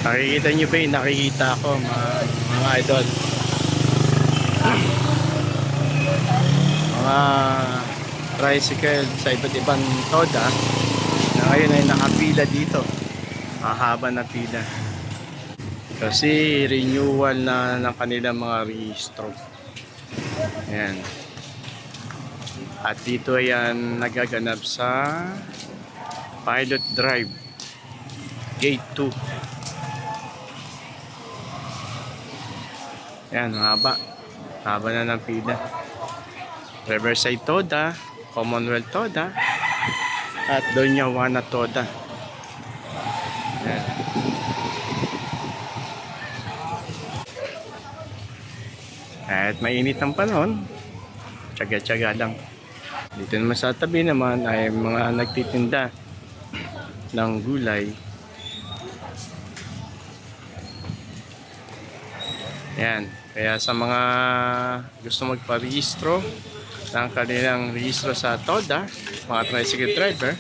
Nakikita nyo ba yung nakikita ko mga idol? Mga tricycle sa iba't ibang toda na ngayon ay nakapila dito. Mahaba na pila. Kasi renewal na ng kanilang mga rehistro. Ayan. At dito ayan nagaganap sa Pilot Drive Gate 2. Ayan, haba. Haba na ng pila. Riverside Toda, Commonwealth Toda, at Doña Juana Toda. Ayan. At mainit ang panahon, tsaga-tsaga lang. Dito naman sa tabi naman ay mga nagtitinda ng gulay. Ayan. Kaya sa mga gusto magparehistro ng kanilang rehistro sa Toda, mga tricycle driver,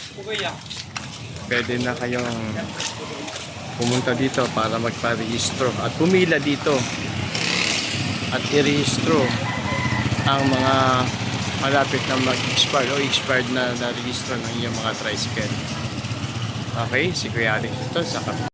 pwede na kayong pumunta dito para magparehistro at pumila dito at irehistro ang mga malapit na mag-expire o expired na rehistro ng inyong mga tricycle. Okay, si Kuya Alex ito sa